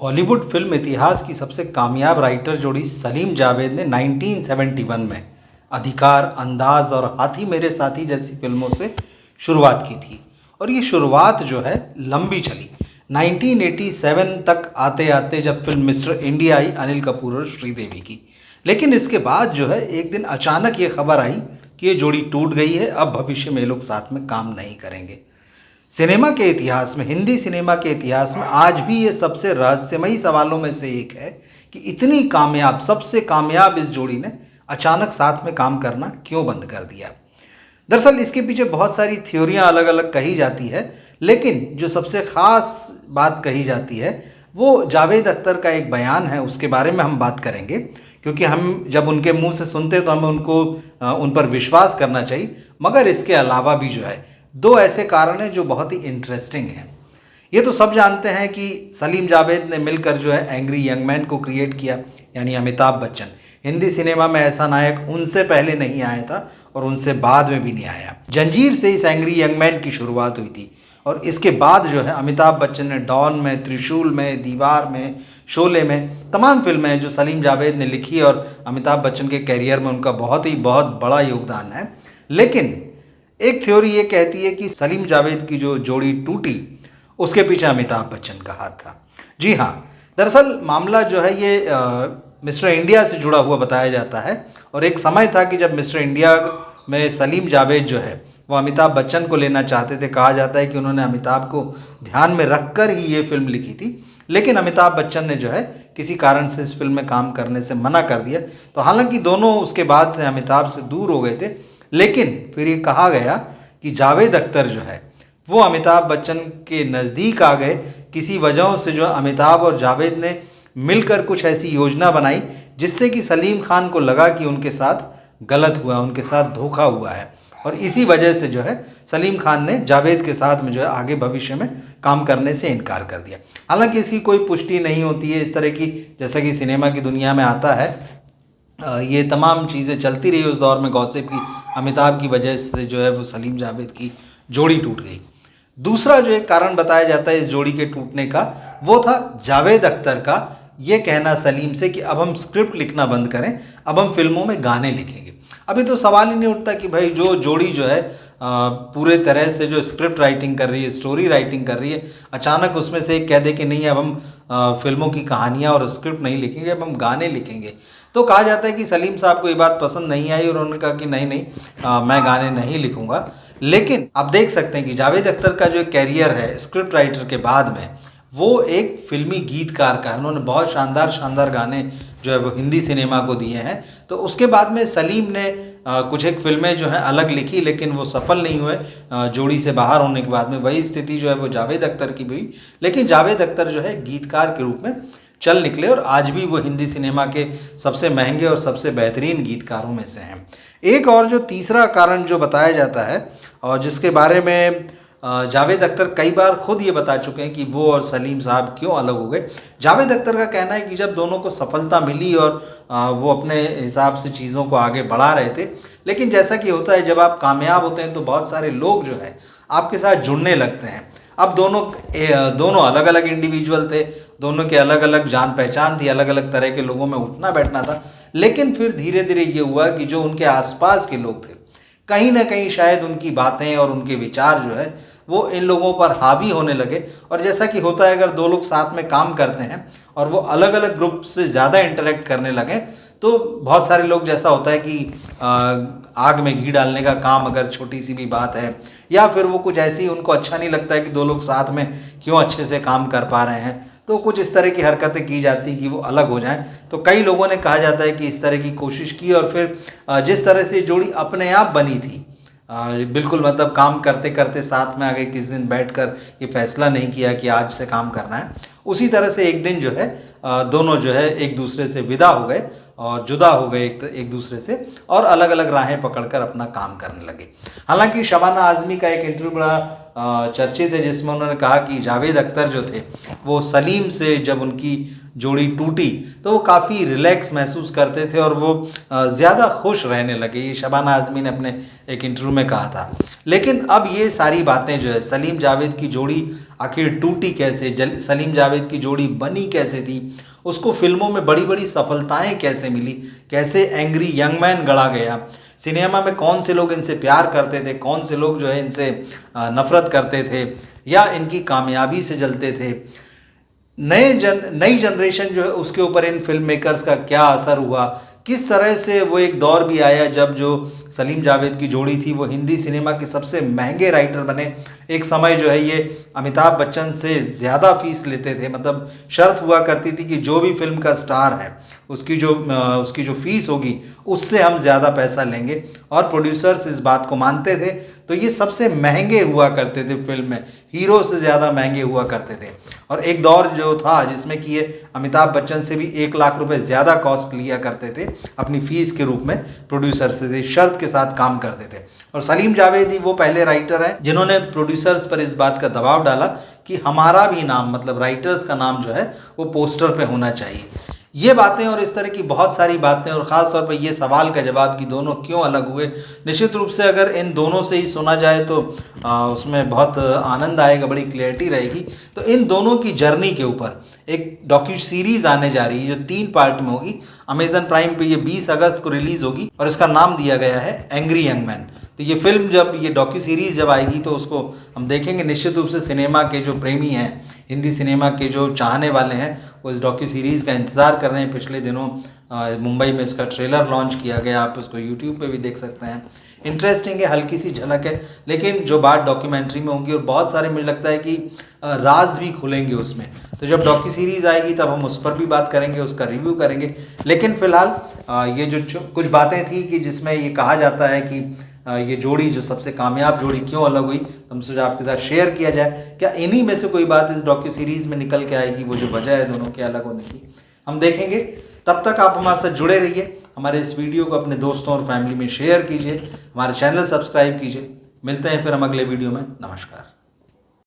Bollywood film इतिहास की सबसे कामयाब राइटर जोड़ी सलीम जावेद ने 1971 में अधिकार, अंदाज और हाथी मेरे साथी जैसी फिल्मों से शुरुआत की थी। और ये शुरुआत जो है लंबी चली। 1987 तक आते आते जब film mister India I Anil Kapoor और श्रीदेवी की। लेकिन इसके बाद जो है एक दिन अचानक ये खबर आई कि ये जोड़ी टूट गई है, अब भविष्य में ये लोग साथ में काम नहीं करेंगे। सिनेमा के इतिहास में, हिंदी सिनेमा के इतिहास में आज भी ये सबसे रहस्यमयी सवालों में से एक है कि इतनी कामयाब, सबसे कामयाब इस जोड़ी ने अचानक साथ में काम करना क्यों बंद कर दिया। दरअसल इसके पीछे बहुत सारी थ्योरियां अलग अलग कही जाती है, लेकिन जो सबसे ख़ास बात कही जाती है वो जावेद अख्तर का एक बयान है, उसके बारे में हम बात करेंगे। क्योंकि हम जब उनके मुंह से सुनते तो हमें उन पर विश्वास करना चाहिए। मगर इसके अलावा भी जो है दो ऐसे कारण हैं जो बहुत ही इंटरेस्टिंग हैं। ये तो सब जानते हैं कि सलीम जावेद ने मिलकर जो है एंग्री यंग मैन को क्रिएट किया, यानी अमिताभ बच्चन। हिंदी सिनेमा में ऐसा नायक उनसे पहले नहीं आया था और उनसे बाद में भी नहीं आया। जंजीर से इस एंग्री यंग मैन की शुरुआत हुई थी और इसके बाद जो है अमिताभ बच्चन ने डॉन में, त्रिशूल में, दीवार में, शोले में, तमाम फिल्में हैं जो सलीम जावेद ने लिखी और अमिताभ बच्चन के कैरियर में उनका बहुत बड़ा योगदान है। लेकिन एक थ्योरी ये कहती है कि सलीम जावेद की जो जोड़ी टूटी उसके पीछे अमिताभ बच्चन का हाथ था। जी हाँ, दरअसल मामला जो है ये मिस्टर इंडिया से जुड़ा हुआ बताया जाता है। और एक समय था कि जब मिस्टर इंडिया में सलीम जावेद जो है वो अमिताभ बच्चन को लेना चाहते थे। कहा जाता है कि उन्होंने अमिताभ को ध्यान में रखकर ही ये फिल्म लिखी थी, लेकिन अमिताभ बच्चन ने जो है किसी कारण से इस फिल्म में काम करने से मना कर दिया। तो हालांकि दोनों उसके बाद से अमिताभ से दूर हो गए थे, लेकिन फिर ये कहा गया कि जावेद अख्तर जो है वो अमिताभ बच्चन के नज़दीक आ गए किसी वजहों से। जो अमिताभ और जावेद ने मिलकर कुछ ऐसी योजना बनाई जिससे कि सलीम खान को लगा कि उनके साथ गलत हुआ, उनके साथ धोखा हुआ है। और इसी वजह से जो है सलीम खान ने जावेद के साथ में जो है आगे भविष्य में काम करने से इनकार कर दिया। हालांकि इसकी कोई पुष्टि नहीं होती है। इस तरह की, जैसा कि सिनेमा की दुनिया में आता है, ये तमाम चीज़ें चलती रही उस दौर में गॉसिप की। अमिताभ की वजह से जो है वो सलीम जावेद की जोड़ी टूट गई। दूसरा जो एक कारण बताया जाता है इस जोड़ी के टूटने का, वो था जावेद अख्तर का ये कहना सलीम से कि अब हम स्क्रिप्ट लिखना बंद करें, अब हम फिल्मों में गाने लिखेंगे। अभी तो सवाल ही नहीं उठता कि भाई जो जोड़ी जो है पूरे तरह से जो स्क्रिप्ट राइटिंग कर रही है, स्टोरी राइटिंग कर रही है, अचानक उसमें से एक कह दे कि नहीं अब हम फिल्मों की कहानियाँ और स्क्रिप्ट नहीं लिखेंगे, अब हम गाने लिखेंगे। तो कहा जाता है कि सलीम साहब को ये बात पसंद नहीं आई और उन्होंने कहा कि नहीं, मैं गाने नहीं लिखूंगा। लेकिन आप देख सकते हैं कि जावेद अख्तर का जो कैरियर है स्क्रिप्ट राइटर के बाद में, वो एक फिल्मी गीतकार का है। उन्होंने बहुत शानदार गाने जो है वो हिंदी सिनेमा को दिए हैं। तो उसके बाद में सलीम ने कुछ एक फिल्में जो हैं अलग लिखी, लेकिन वो सफल नहीं हुए। जोड़ी से बाहर होने के बाद में वही स्थिति जो है वो जावेद अख्तर की भी हुई। लेकिन जावेद अख्तर जो है गीतकार के रूप में चल निकले और आज भी वो हिंदी सिनेमा के सबसे महंगे और सबसे बेहतरीन गीतकारों में से हैं। एक और जो तीसरा कारण जो बताया जाता है और जिसके बारे में जावेद अख्तर कई बार खुद ये बता चुके हैं कि वो और सलीम साहब क्यों अलग हो गए। जावेद अख्तर का कहना है कि जब दोनों को सफलता मिली और वो अपने हिसाब से चीज़ों को आगे बढ़ा रहे थे, लेकिन जैसा कि होता है जब आप कामयाब होते हैं तो बहुत सारे लोग जो है आपके साथ जुड़ने लगते हैं। अब दोनों अलग अलग इंडिविजुअल थे, दोनों के अलग अलग जान पहचान थी, अलग अलग तरह के लोगों में उठना बैठना था। लेकिन फिर धीरे धीरे ये हुआ कि जो उनके आसपास के लोग थे, कहीं ना कहीं शायद उनकी बातें और उनके विचार जो है वो इन लोगों पर हावी होने लगे। और जैसा कि होता है अगर दो लोग साथ में काम करते हैं और वो अलग अलग ग्रुप से ज़्यादा इंटरेक्ट करने लगे, तो बहुत सारे लोग, जैसा होता है कि आग में घी डालने का काम अगर छोटी सी भी बात है या फिर वो कुछ ऐसी उनको अच्छा नहीं लगता है कि दो लोग साथ में क्यों अच्छे से काम कर पा रहे हैं, तो कुछ इस तरह की हरकतें की जाती कि वो अलग हो जाएं। तो कई लोगों ने कहा जाता है कि इस तरह की कोशिश की और फिर जिस तरह से जोड़ी अपने आप बनी थी, बिल्कुल मतलब काम करते करते साथ में आगे किसी दिन बैठकर ये फैसला नहीं किया कि आज से काम करना है, उसी तरह से एक दिन जो है दोनों जो है एक दूसरे से विदा हो गए और जुदा हो गए एक दूसरे से और अलग अलग राहें पकड़कर अपना काम करने लगे। हालांकि शबाना आज़मी का एक इंटरव्यू बड़ा चर्चित है, जिसमें उन्होंने कहा कि जावेद अख्तर जो थे वो सलीम से जब उनकी जोड़ी टूटी तो वो काफ़ी रिलैक्स महसूस करते थे और वो ज़्यादा खुश रहने लगे। ये शबाना आज़मी ने अपने एक इंटरव्यू में कहा था। लेकिन अब ये सारी बातें जो है, सलीम जावेद की जोड़ी आखिर टूटी कैसे, सलीम जावेद की जोड़ी बनी कैसे थी, उसको फिल्मों में बड़ी बड़ी सफलताएं कैसे मिली, कैसे एंग्री यंग मैन गढ़ा गया, सिनेमा में कौन से लोग इनसे प्यार करते थे, कौन से लोग जो है इनसे नफ़रत करते थे या इनकी कामयाबी से जलते थे, नई जनरेशन जो है उसके ऊपर इन फिल्म मेकर्स का क्या असर हुआ, किस तरह से वो एक दौर भी आया जब जो सलीम जावेद की जोड़ी थी वो हिंदी सिनेमा के सबसे महंगे राइटर बने। एक समय जो है ये अमिताभ बच्चन से ज़्यादा फीस लेते थे, मतलब शर्त हुआ करती थी कि जो भी फिल्म का स्टार है उसकी जो फीस होगी उससे हम ज़्यादा पैसा लेंगे, और प्रोड्यूसर्स इस बात को मानते थे। तो ये सबसे महंगे हुआ करते थे फिल्म में, हीरो से ज़्यादा महंगे हुआ करते थे। और एक दौर जो था जिसमें कि ये अमिताभ बच्चन से भी 1 लाख रुपए ज़्यादा कॉस्ट लिया करते थे अपनी फ़ीस के रूप में, प्रोड्यूसर से शर्त के साथ काम करते थे। और सलीम जावेद ही वो पहले राइटर हैं जिन्होंने प्रोड्यूसर्स पर इस बात का दबाव डाला कि हमारा भी नाम, मतलब राइटर्स का नाम जो है वो पोस्टर पे होना चाहिए। ये बातें और इस तरह की बहुत सारी बातें, और ख़ास तौर पर ये सवाल का जवाब कि दोनों क्यों अलग हुए, निश्चित रूप से अगर इन दोनों से ही सुना जाए तो उसमें बहुत आनंद आएगा, बड़ी क्लैरिटी रहेगी। तो इन दोनों की जर्नी के ऊपर एक डॉक्यू सीरीज़ आने जा रही है जो 3 पार्ट में होगी। अमेजन प्राइम पे ये 20 अगस्त को रिलीज़ होगी और इसका नाम दिया गया है एंग्री यंग मैन। तो ये फिल्म जब, ये डॉक्यू सीरीज़ जब आएगी तो उसको हम देखेंगे। निश्चित रूप से सिनेमा के जो प्रेमी हैं, हिंदी सिनेमा के जो चाहने वाले हैं, वो इस डॉक्यू सीरीज़ का इंतज़ार कर रहे हैं। पिछले दिनों मुंबई में इसका ट्रेलर लॉन्च किया गया, आप उसको यूट्यूब पे भी देख सकते हैं। इंटरेस्टिंग है, हल्की सी झलक है, लेकिन जो बात डॉक्यूमेंट्री में होंगी और बहुत सारे मुझे लगता है कि राज भी खुलेंगे उसमें। तो जब डॉक्यू सीरीज़ आएगी तब हम उस पर भी बात करेंगे, उसका रिव्यू करेंगे। लेकिन फ़िलहाल ये जो कुछ बातें थी कि जिसमें ये कहा जाता है कि ये जोड़ी जो सबसे कामयाब जोड़ी क्यों अलग हुई, तो हम सोचा आपके साथ शेयर किया जाए। क्या इन्हीं में से कोई बात इस डॉक्यू सीरीज़ में निकल के आएगी, वो जो वजह है दोनों के अलग होने की, हम देखेंगे। तब तक आप हमारे साथ जुड़े रहिए, हमारे इस वीडियो को अपने दोस्तों और फैमिली में शेयर कीजिए, हमारे चैनल सब्सक्राइब कीजिए। मिलते हैं फिर हम अगले वीडियो में। नमस्कार।